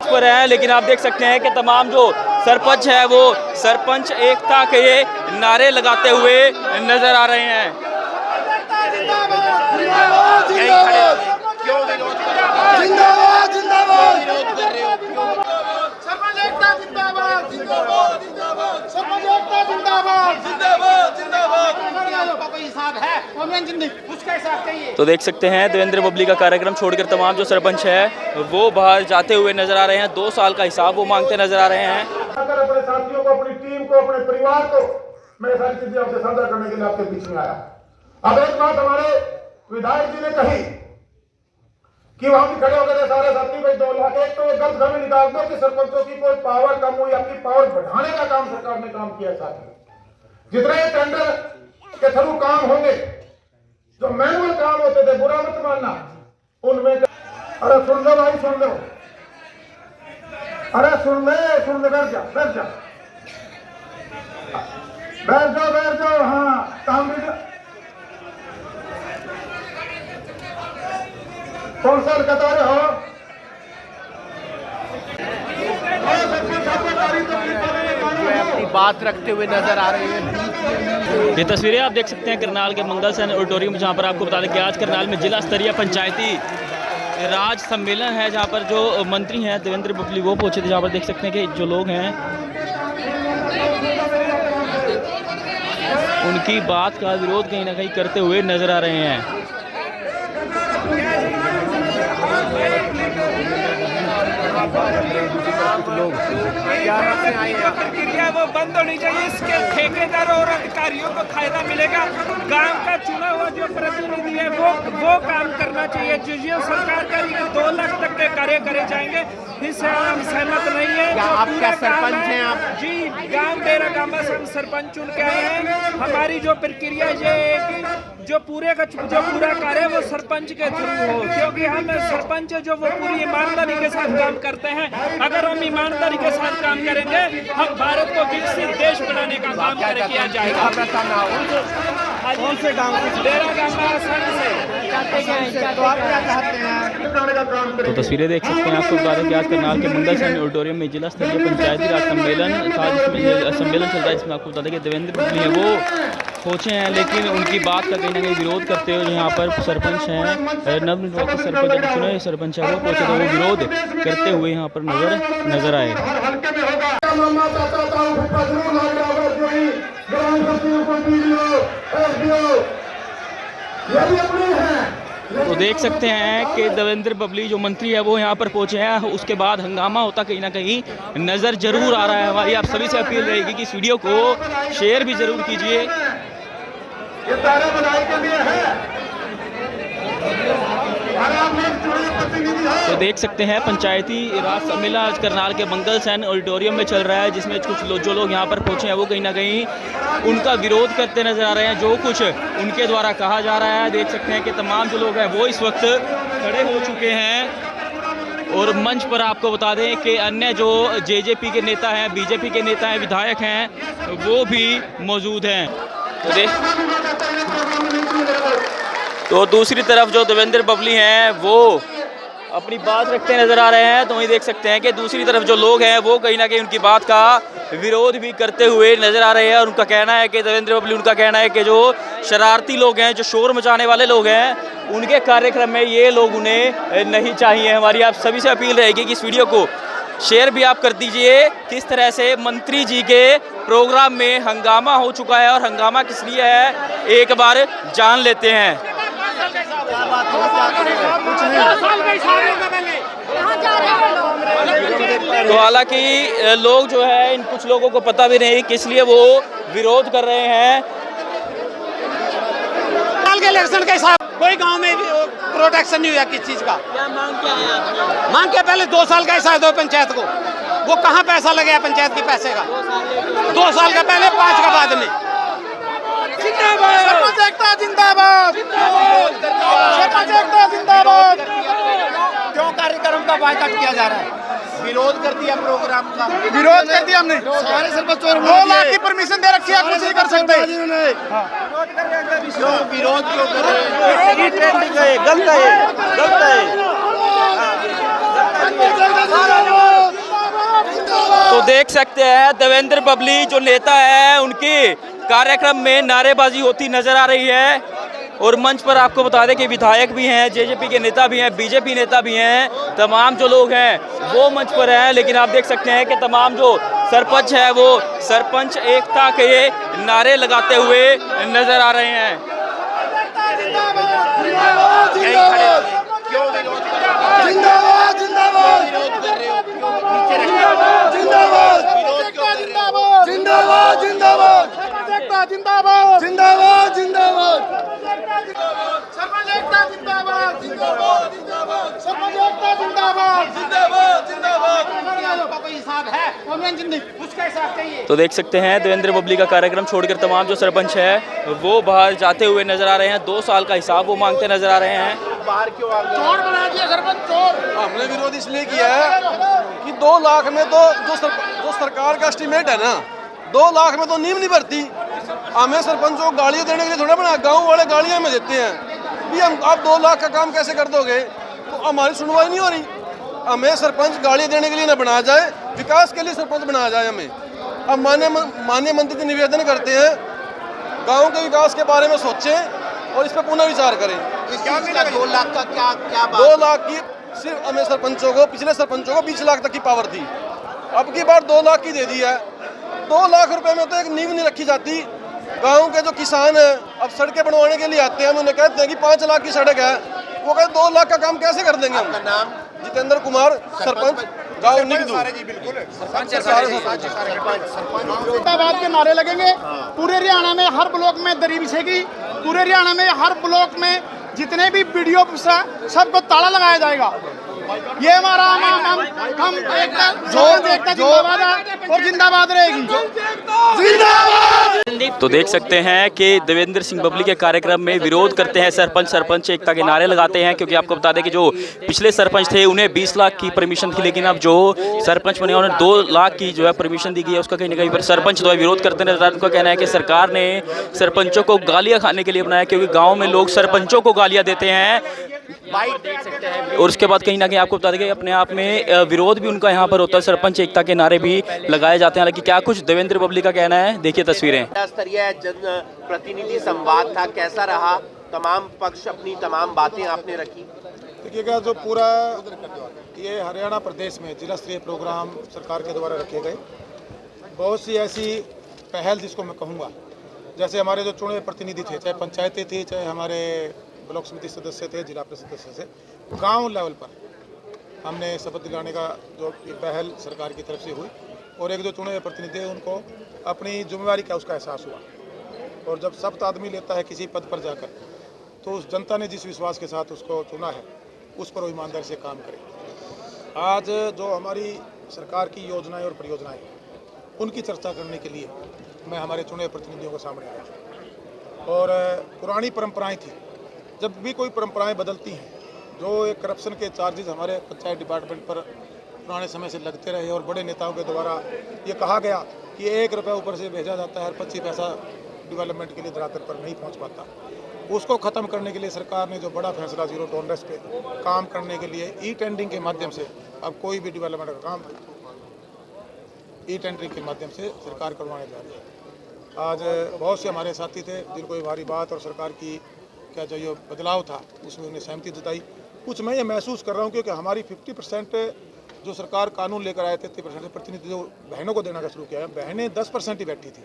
पर है, लेकिन आप देख सकते हैं कि तमाम जो सरपंच है वो सरपंच एकता के नारे लगाते हुए नजर आ रहे हैं। तो देख सकते हैं देवेंद्र बबली का कार्यक्रम छोड़कर तमाम जो सरपंच है वो बाहर जाते हुए नजर आ रहे हैं। 2 साल का हिसाब वो मांगते नजर आ रहे हैं। अपने साथियों को, अपनी टीम को, अपने परिवार को मैं सारी चीजें आपसे साझा करने के लिए आपके बीच में आया। अब एक बात हमारे विधायक जी ने कही कि वहां भी खड़े हो गए सारे साथी, भाई 2 लाख। एक तो गलत फहमी निकाल दो कि सरपंचों की कोई पावर कम हुई, आपकी पावर बढ़ाने का काम सरकार ने काम किया। साथी जितने टेंडर के थ्रू काम होंगे, जो मैनुअल काम होते थे, बुरा मत मानना उनमें। अरे सुन लो भाई, सुन लो, अरे सुन ले बैठ जा बैठ जाओ। हाँ काम भी कौन सा बता रहे हो? अपनी बात रखते हुए नजर आ रहे हैं। ये तस्वीरें आप देख सकते हैं करनाल के मंगल सेन ऑडिटोरियम, जहां पर आपको बता दें कि आज करनाल में जिला स्तरीय पंचायती राज सम्मेलन है, जहां पर जो मंत्री हैं देवेंद्र बबली वो पहुंचे थे। जहां पर देख सकते हैं कि जो लोग हैं उनकी बात का विरोध कहीं ना कहीं करते हुए नजर आ रहे हैं। प्रक्रिया वो बंद होनी चाहिए। इसके ठेकेदारों और अधिकारियों को फायदा मिलेगा। गांव का चुना हुआ जो प्रतिनिधि है वो काम करना चाहिए। जो सरकार करेगी 2 लाख तक के कार्य करे जाएंगे, इससे हम सहमत नहीं है। आप क्या सरपंच हैं? आप जी गांव डेरा गामा से हम सरपंच चुन के आए हैं। हमारी जो प्रक्रिया ये है कि जो पूरा कार्य वो सरपंच के थ्रू हो, क्योंकि हम सरपंच जो वो पूरी ईमानदारी के साथ काम करते हैं। अगर हम ईमानदारी के साथ काम करेंगे, हम भारत को विकसित देश बनाने का काम किया जाएगा। कौन से गाँव डेरा गामा से तो आप क्या चाहते हैं? तो तस्वीरें देख सकते हैं। आपको बता दें कि आज करनाल के मंगल सेन ऑडिटोरियम में जिला स्तरीय पंचायती राज सम्मेलन था, जिसमें सम्मेलन चल रहा है, जिसमें आपको बता दें कि देवेंद्र बबली है वो पहुंचे हैं, लेकिन उनकी बात का कहीं ना कहीं विरोध करते हुए यहाँ पर सरपंच हैं नवनिर्वाचित सरपंच चुने सरपंच है वो पहुंचे, तो वो विरोध करते हुए यहाँ पर नजर आए। तो देख सकते हैं कि देवेंद्र बबली जो मंत्री है वो यहाँ पर पहुंचे हैं। उसके बाद हंगामा होता कहीं ना कहीं नज़र जरूर आ रहा है। हमारी आप सभी से अपील रहेगी कि इस वीडियो को शेयर भी जरूर कीजिए। ये सारे बनाई के लिए है। तो देख सकते हैं पंचायती राज सम्मेलन आज करनाल के मंगल सेन ऑडिटोरियम में चल रहा है, जिसमें कुछ जो लोग यहाँ पर पहुंचे हैं वो कहीं ना कहीं उनका विरोध करते नजर आ रहे हैं, जो कुछ उनके द्वारा कहा जा रहा है। देख सकते हैं कि तमाम जो लोग हैं वो इस वक्त खड़े हो चुके हैं और मंच पर आपको बता दें कि अन्य जो जेजेपी के नेता हैं, बीजेपी के नेता हैं, विधायक हैं, वो भी मौजूद हैं। तो दूसरी तरफ जो देवेंद्र बबली हैं वो अपनी बात रखते नजर आ रहे हैं। तो वहीं देख सकते हैं कि दूसरी तरफ जो लोग हैं वो कहीं ना कहीं उनकी बात का विरोध भी करते हुए नजर आ रहे हैं। और उनका कहना है कि देवेंद्र बबली उनका कहना है कि जो शरारती लोग हैं, जो शोर मचाने वाले लोग हैं, उनके कार्यक्रम में ये लोग उन्हें नहीं चाहिए। हमारी आप सभी से अपील रहेगी कि इस वीडियो को शेयर भी आप कर दीजिए। किस तरह से मंत्री जी के प्रोग्राम में हंगामा हो चुका है और हंगामा किस लिए है एक बार जान लेते हैं। तो हालांकि लोग जो है इन कुछ लोगों को पता भी नहीं किस लिए वो विरोध कर रहे हैं। साल के इलेक्शन के हिसाब कोई गांव में प्रोटेक्शन नहीं हुआ किस चीज का। क्या मांग मांग के पहले 2 साल का हिस्सा दो पंचायत को। वो कहाँ पैसा लगे पंचायत के पैसे का? 2 साल का पहले, 5 का बाद में। सरपंच एकता जिंदाबाद, सरपंच एकता जिंदाबाद। क्यों कार्यक्रम का बायकॉट किया जा रहा है? विरोध कर दिया प्रोग्राम का। विरोध कर दिया हमने। सारे सरपंच 2 लाख की परमिशन दे रखी है, कुछ नहीं कर सकते। क्यों विरोध क्यों कर रहे हैं? गलत है। तो देख सकते हैं देवेंद्र बबली जो नेता है उनकी कार्यक्रम में नारेबाजी होती नजर आ रही है। और मंच पर आपको बता दें कि विधायक भी हैं, जेजेपी के नेता भी हैं, बीजेपी नेता भी हैं, तमाम जो लोग हैं वो मंच पर हैं। लेकिन आप देख सकते हैं कि तमाम जो सरपंच है वो सरपंच एकता के नारे लगाते हुए नजर आ रहे हैं। जिंदाबाद जिंदाबाद विरोध कर रहे हो, क्यों नीचे जिंदाबाद जिंदाबाद जिंदाबाद जिंदाबाद जिंदाबाद जिंदाबाद जिंदाबाद जिंदाबाद सरपंच एकता जिंदाबाद जिंदाबाद जिंदाबाद सरपंच एकता जिंदाबाद जिंदाबाद जिंदाबाद कोई हिसाब है उसका हिसाब चाहिए। तो देख सकते हैं देवेंद्र बबली का कार्यक्रम छोड़कर तमाम जो सरपंच है वो बाहर जाते हुए नजर आ रहे हैं। 2 साल का हिसाब वो मांगते नजर आ रहे हैं। बाहर क्यों आ गए? चोर बना दिया सरपंच, चोर। हमने विरोध इसलिए किया है कि 2 लाख में तो जो सरकार का एस्टीमेट है ना, 2 लाख में तो नींव नहीं भरती। हमें सरपंचों को गाड़ियाँ देने के लिए थोड़ा बना, गाँव वाले गाड़ियाँ में देते हैं भी। हम आप 2 लाख का काम कैसे कर दोगे? तो हमारी सुनवाई नहीं हो रही। हमें सरपंच गाड़ियाँ देने के लिए न बनाया जाए, विकास के लिए सरपंच बनाया जाए हमें। अब माननीय मंत्री से निवेदन करते हैं गाँव के विकास के बारे में सोचें और इस पर पुनः विचार करें। क्या मिला 2 लाख का? क्या बात? 2 लाख की सिर्फ हमें सरपंचों को, पिछले सरपंचों को 20 लाख तक की पावर थी, अब की बार 2 लाख की दे दी है। 2 लाख रुपए में तो एक नींव नहीं रखी जाती। गांव के जो किसान हैं अब सड़कें बनवाने के लिए आते हैं, हम उन्हें कहते हैं कि 5 लाख की सड़क है, वो कहते 2 लाख का काम कैसे कर देंगे हम। नाम जितेंद्र कुमार, सरपंच गाँव निगदू। जिंदाबाद के नारे लगेंगे। पूरे हरियाणा में हर ब्लॉक में दरी बिछेगी। पूरे हरियाणा में हर ब्लॉक में जितने भी वीडियो सबको ताला लगाया जाएगा। ये हमारा हम एकता जिंदाबाद है और जिंदाबाद रहेगी। तो देख सकते हैं कि देवेंद्र सिंह बबली के कार्यक्रम में विरोध करते हैं सरपंच एकता के नारे लगाते हैं। क्योंकि आपको बता दें कि जो पिछले सरपंच थे उन्हें 20 लाख की परमिशन थी, लेकिन अब जो सरपंच बने उन्हें 2 लाख की जो है परमिशन दी गई है। उसका कहीं ना कहीं पर सरपंच जो है विरोध करते नजर आ रहे हैं। उनका कहना है कि सरकार ने सरपंचों को गालियाँ खाने के लिए बनाया, क्योंकि गाँव में लोग सरपंचों को गालियाँ देते हैं। और उसके बाद कहीं ना कहीं आपको बता दें कि अपने आप में विरोध भी उनका यहाँ पर होता है। सरपंच एकता के नारे भी लगाए जाते हैं। हालांकि क्या कुछ देवेंद्र बबली का कहना है, देखिए तस्वीरें। स्तरीय जन प्रतिनिधि संवाद था, कैसा रहा? तमाम पक्ष अपनी तमाम बातें आपने रखी। देखिएगा जो पूरा ये हरियाणा प्रदेश में जिला स्तरीय प्रोग्राम सरकार के द्वारा रखे गए, बहुत सी ऐसी पहल जिसको मैं कहूँगा, जैसे हमारे जो चुने प्रतिनिधि थे, चाहे पंचायतें थी, चाहे हमारे ब्लॉक समिति सदस्य थे, जिला परिषद सदस्य थे, गांव लेवल पर हमने शपथ दिलाने का जो पहल सरकार की तरफ से हुई। और एक जो चुने हुए प्रतिनिधि हैं उनको अपनी जिम्मेवारी का उसका एहसास हुआ। और जब शपथ आदमी लेता है किसी पद पर जाकर, तो उस जनता ने जिस विश्वास के साथ उसको चुना है उस पर वो ईमानदारी से काम करे। आज जो हमारी सरकार की योजनाएं और परियोजनाएं उनकी चर्चा करने के लिए मैं हमारे चुने प्रतिनिधियों के सामने आया। और पुरानी परंपराएं थी, जब भी कोई परंपराएं बदलती हैं, जो एक करप्शन के चार्जेस हमारे पंचायत डिपार्टमेंट पर पुराने समय से लगते रहे और बड़े नेताओं के द्वारा ये कहा गया कि 1 रुपया ऊपर से भेजा जाता है, 25 पैसा डेवलपमेंट के लिए धरातल पर नहीं पहुंच पाता, उसको ख़त्म करने के लिए सरकार ने जो बड़ा फैसला जीरो टॉलरेंस पे काम करने के लिए ई टेंडरिंग के माध्यम से अब कोई भी डेवलपमेंट का काम ई टेंडरिंग के माध्यम से सरकार करवाने जा रही है। आज बहुत से हमारे साथी थे जिनको ये हमारी बात और सरकार की क्या जो ये बदलाव था उसमें उन्हें सहमति जताई। कुछ मैं ये महसूस कर रहा हूँ क्योंकि हमारी 50% जो सरकार कानून लेकर आए थे, 30% प्रतिनिधि जो बहनों को देना का शुरू किया है, बहनें 10% ही बैठी थी।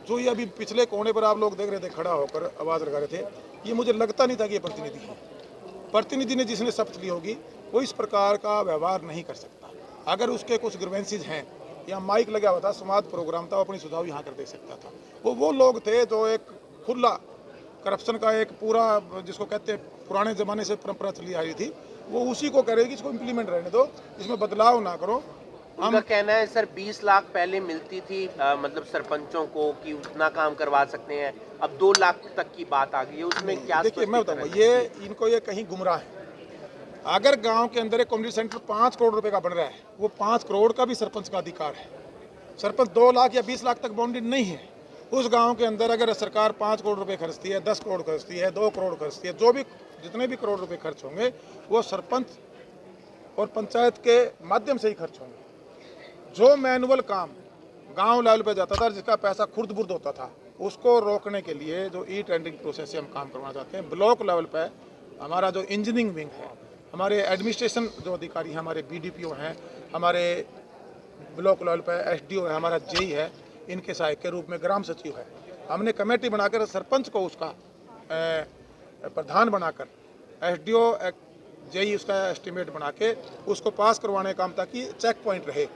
जो ये अभी पिछले कोने पर आप लोग देख रहे थे खड़ा होकर आवाज़ लगा रहे थे, ये मुझे लगता नहीं था कि ये प्रतिनिधि है। प्रतिनिधि ने जिसने शपथ ली होगी वो इस प्रकार का व्यवहार नहीं कर सकता। अगर उसके कुछ ग्रीवेंसेज हैं, यहाँ माइक लगा हुआ था, संवाद प्रोग्राम था, वो अपनी सुझाव यहाँ कर दे सकता था। वो लोग थे जो एक खुला करप्शन का एक पूरा जिसको कहते हैं पुराने ज़माने से परंपरा चली आ रही थी, वो उसी को कह रहे कि इसको इम्प्लीमेंट रहने दो, इसमें बदलाव ना करो। उनका कहना है सर 20 लाख पहले मिलती थी मतलब सरपंचों को कि उतना काम करवा सकते हैं, अब 2 लाख तक की बात आ गई है, उसमें क्या? देखिए मैं बताऊँगा, ये इनको ये कहीं गुमराह है। अगर गांव के अंदर एक कम्युनिटी सेंटर 5 करोड़ रुपए का बन रहा है, वो 5 करोड़ का भी सरपंच का अधिकार है। सरपंच 2 लाख या 20 लाख तक बाउंडेड नहीं है। उस गांव के अंदर अगर सरकार 5 करोड़ रुपए खर्चती है, 10 करोड़ खर्चती है, 2 करोड़ खर्चती है, जो भी जितने भी करोड़ रुपए खर्च होंगे वो सरपंच और पंचायत के माध्यम से ही खर्च होंगे। जो मैनुअल काम गांव लेवल पे जाता था, जिसका पैसा खुर्द बुर्द होता था, उसको रोकने के लिए जो ई टेंडरिंग प्रोसेस से हम काम करवाना चाहते हैं। ब्लॉक लेवल पे हमारा जो इंजीनियरिंग विंग है, हमारे एडमिनिस्ट्रेशन जो अधिकारी हैं, हमारे BDPO हैं, हमारे ब्लॉक लेवल पे SDO है, हमारा JE है, इनके सहायक के रूप में ग्राम सचिव है। हमने कमेटी बनाकर सरपंच को उसका प्रधान बनाकर SDO JE उसका एस्टिमेट बना के उसको पास करवाने का काम, ताकि चेक पॉइंट रहे।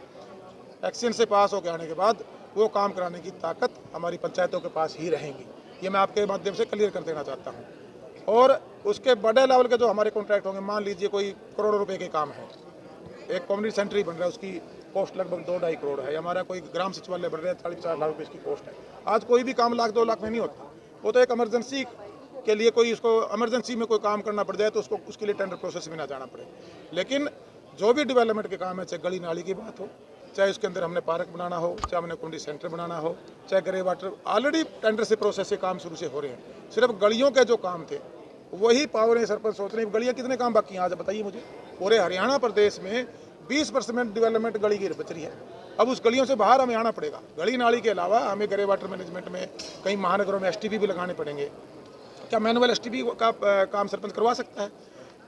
एक्शन से पास होकर आने के बाद वो काम कराने की ताकत हमारी पंचायतों के पास ही रहेंगी। ये मैं आपके माध्यम से क्लियर कर देना चाहता हूँ। और उसके बड़े लेवल के जो हमारे कॉन्ट्रैक्ट होंगे, मान लीजिए कोई करोड़ों रुपए के काम है, एक कम्युनिटी सेंटर ही बन रहा है, उसकी कॉस्ट लगभग 2-2.5 करोड़ है। हमारा कोई ग्राम सचिवालय बन रहा है, 40-50 लाख रुपये इसकी कॉस्ट है। आज कोई भी काम 1-2 लाख में नहीं होता। वो तो एक इमरजेंसी के लिए, कोई उसको इमरजेंसी में कोई काम करना पड़ जाए तो उसको उसके लिए टेंडर प्रोसेस में ना जाना पड़े। लेकिन जो भी डेवलपमेंट के काम है, चाहे गली नाली की बात हो, चाहे उसके अंदर हमने पार्क बनाना हो, चाहे हमने कम्युनिटी सेंटर बनाना हो, चाहे ग्रे वाटर, ऑलरेडी टेंडर से प्रोसेस से काम शुरू से हो रहे हैं। सिर्फ गलियों के जो काम थे वही पावर है, सरपंच सोच रहे हैं गलियाँ कितने काम बाकी हैं आज बताइए मुझे। पूरे हरियाणा प्रदेश में 20% डेवलपमेंट गली की बच रही है। अब उस गलियों से बाहर हमें आना पड़ेगा। गली नाली के अलावा हमें ग्रे वाटर मैनेजमेंट में कई महानगरों में STP भी लगाने पड़ेंगे। क्या मैनुअल STP का काम सरपंच करवा सकता है?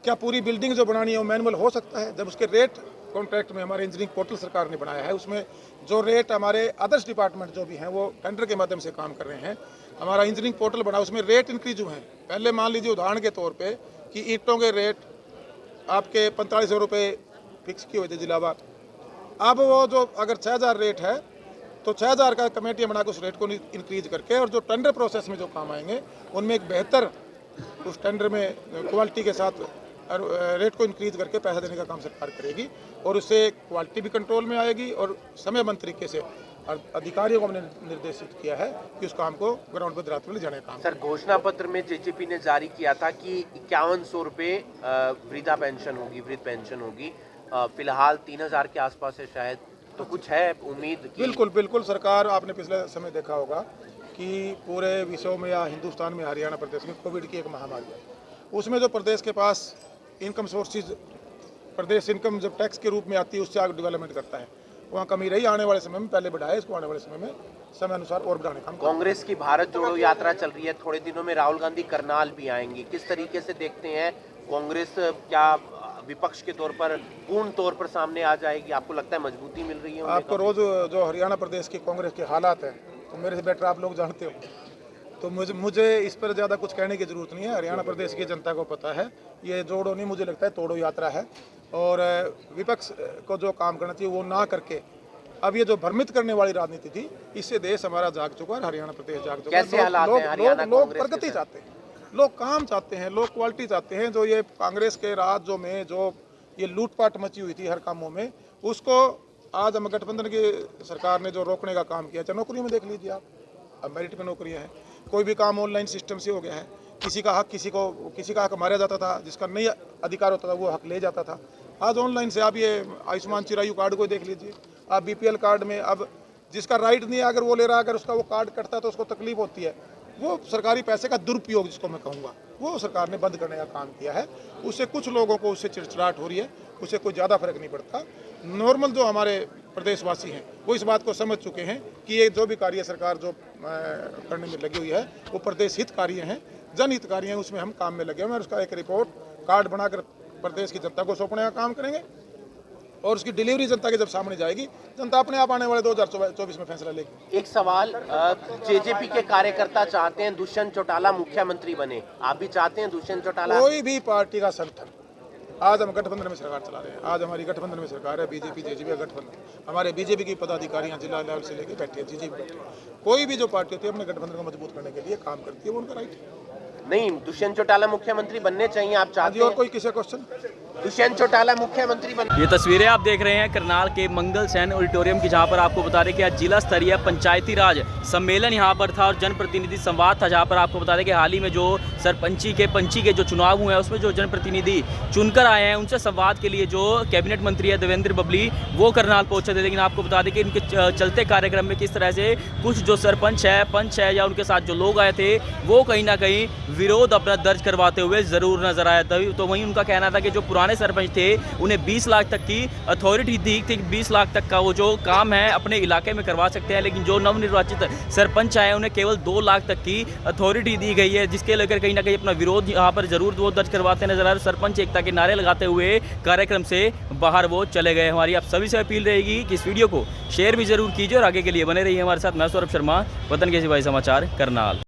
क्या पूरी बिल्डिंग जो बनानी है वो मैनुअल हो सकता है? जब उसके रेट कॉन्ट्रैक्ट में हमारे इंजीनियरिंग पोर्टल सरकार ने बनाया है, उसमें जो रेट हमारे अदर्स डिपार्टमेंट जो भी हैं वो टेंडर के माध्यम से काम कर रहे हैं। हमारा इंजीनियरिंग पोर्टल बना, उसमें रेट इंक्रीज हुए हैं। पहले मान लीजिए उदाहरण के तौर पे कि ईंटों के रेट आपके 4500 रुपये फिक्स किए हुए थे जिलावार। अब वो जो अगर 6000 रेट है तो 6000 का कमेटियाँ बनाकर उस रेट को इंक्रीज करके, और जो टेंडर प्रोसेस में जो काम आएंगे उनमें एक बेहतर उस टेंडर में क्वालिटी के साथ रेट को इंक्रीज करके पैसा देने का काम सरकार करेगी। और उससे क्वालिटी भी कंट्रोल में आएगी और समयबद्ध तरीके से अधिकारियों को हमने निर्देशित किया है कि उस काम को ग्राउंड पर धरातल ले जाने का काम। सर, घोषणा पत्र में JJP ने जारी किया था कि 5100 रुपये वृद्धा पेंशन होगी, वृद्ध पेंशन होगी। फिलहाल 3000 के आसपास है शायद, तो कुछ है उम्मीद? बिल्कुल बिल्कुल। सरकार, आपने पिछले समय देखा होगा कि पूरे विश्व में या हिंदुस्तान में हरियाणा प्रदेश में कोविड की एक महामारी है। उसमें जो प्रदेश के पास इनकम सोर्सेज, प्रदेश इनकम जब टैक्स के रूप में आती है उससे आगे डेवलपमेंट करता है, वहाँ कमी रही। आने वाले समय में पहले बढ़ाए, इसको आने वाले समय में समय अनुसार और बढ़ाने का। कांग्रेस की भारत जोड़ो यात्रा चल रही है, थोड़े दिनों में राहुल गांधी करनाल भी आएंगी। किस तरीके से देखते हैं कांग्रेस, क्या विपक्ष के तौर पर पूर्ण तौर पर सामने आ जाएगी? आपको लगता है मजबूती मिल रही है? आपको रोज जो हरियाणा प्रदेश की कांग्रेस के हालात हैं तो मेरे से बेटर आप लोग जानते हो, तो मुझे इस पर ज़्यादा कुछ कहने की ज़रूरत नहीं है। हरियाणा प्रदेश की जनता को पता है, ये जोड़ो नहीं, मुझे लगता है तोड़ो यात्रा है। और विपक्ष को जो काम करना चाहिए वो ना करके अब ये जो भ्रमित करने वाली राजनीति थी, इससे देश हमारा जाग चुका है, हरियाणा प्रदेश जाग चुका है। कैसे हालात हैं हरियाणा लोग कांग्रेस के प्रगति चाहते हैं, लोग काम चाहते हैं, लोग क्वालिटी चाहते हैं। जो ये कांग्रेस के राज्यों में जो ये लूटपाट मची हुई थी हर कामों में, उसको आज हम गठबंधन की सरकार ने जो रोकने का काम किया। चाहे नौकरियों में देख लीजिए आप, अब मेरिट में नौकरियां हैं, कोई भी काम ऑनलाइन सिस्टम से हो गया है। किसी का हक मारा जाता था, जिसका नहीं अधिकार होता था वो हक ले जाता था। आज ऑनलाइन से आप ये आयुष्मान चिरायु कार्ड को देख लीजिए, आप BPL कार्ड में अब जिसका राइट नहीं है अगर वो ले रहा है, अगर उसका वो कार्ड कटता है तो उसको तकलीफ होती है। वो सरकारी पैसे का दुरुपयोग जिसको मैं कहूँगा, वो सरकार ने बंद करने का काम किया है। उससे कुछ लोगों को उससे चिड़चिड़ाहट हो रही है, उससे कोई ज़्यादा फर्क नहीं पड़ता। नॉर्मल जो हमारे प्रदेशवासी हैं वो इस बात को समझ चुके हैं कि ये जो भी कार्य सरकार जो करने में लगी हुई है वो प्रदेश हित कार्य हैं, जनहित कार्य हैं, उसमें हम काम में लगे हुए हैं। और उसका एक रिपोर्ट कार्ड बनाकर प्रदेश की जनता को सौंपने का काम करेंगे और उसकी डिलीवरी जनता के जब सामने जाएगी, जनता अपने आप आने वाले 2024 में फैसला लेगी। एक सवाल, JJP के कार्यकर्ता चाहते हैं दुष्यंत चौटाला मुख्यमंत्री बने, आप भी चाहते हैं दुष्यंत चौटाला? कोई भी पार्टी का संगठन, आज हम गठबंधन में सरकार चला रहे हैं, आज हमारी गठबंधन में सरकार है, BJP JJP का गठबंधन। हमारे BJP की पदाधिकारी यहाँ जिला लेवल से लेकर बैठे हैं, JJP बैठे हैं। कोई भी जो पार्टी होती है अपने गठबंधन को मजबूत करने के लिए काम करती है, वो उनका राइट है। नहीं, दुष्यंत चौटाला मुख्यमंत्री बनने चाहिए, आप चाहते हैं? और कोई किसी क्वेश्चन? दुष्यंत चौटाला मुख्यमंत्री बन। ये तस्वीरें आप देख रहे हैं करनाल के मंगल सैन ऑडिटोरियम की, जहां पर आपको बता दें कि आज जिला स्तरीय पंचायती राज सम्मेलन यहां पर था और जनप्रतिनिधि संवाद था, जहां पर आपको बता दें कि हाल ही में जो सरपंची के जो चुनाव हुए हैं उसमें जो जनप्रतिनिधि चुनकर आए हैं उनसे संवाद के लिए जो कैबिनेट मंत्री है देवेंद्र बबली वो करनाल पहुंचे थे। लेकिन आपको बता दें कि इनके चलते कार्यक्रम में किस तरह से कुछ जो सरपंच है, पंच है या उनके साथ जो लोग आए थे वो कहीं ना कहीं विरोध अपना दर्ज करवाते हुए ज़रूर नजर आया। तो वहीं उनका कहना था कि जो पुराने पुराने सरपंच थे उन्हें 20 लाख तक की अथॉरिटी दी थी, 20 लाख तक का वो जो काम है अपने इलाके में करवा सकते हैं, लेकिन जो नवनिर्वाचित सरपंच आए उन्हें केवल 2 लाख तक की अथॉरिटी दी गई है, जिसके लेकर कहीं ना कहीं अपना विरोध यहाँ पर जरूर वो दर्ज करवाते नजर आ रहे। सरपंच एकता के नारे लगाते हुए कार्यक्रम से बाहर वो चले गए। हमारी आप सभी से अपील रहेगी कि इस वीडियो को शेयर भी जरूर कीजिए और आगे के लिए बने रहिए हमारे साथ। मैं सौरभ शर्मा, वतन के सिपाही समाचार, करनाल।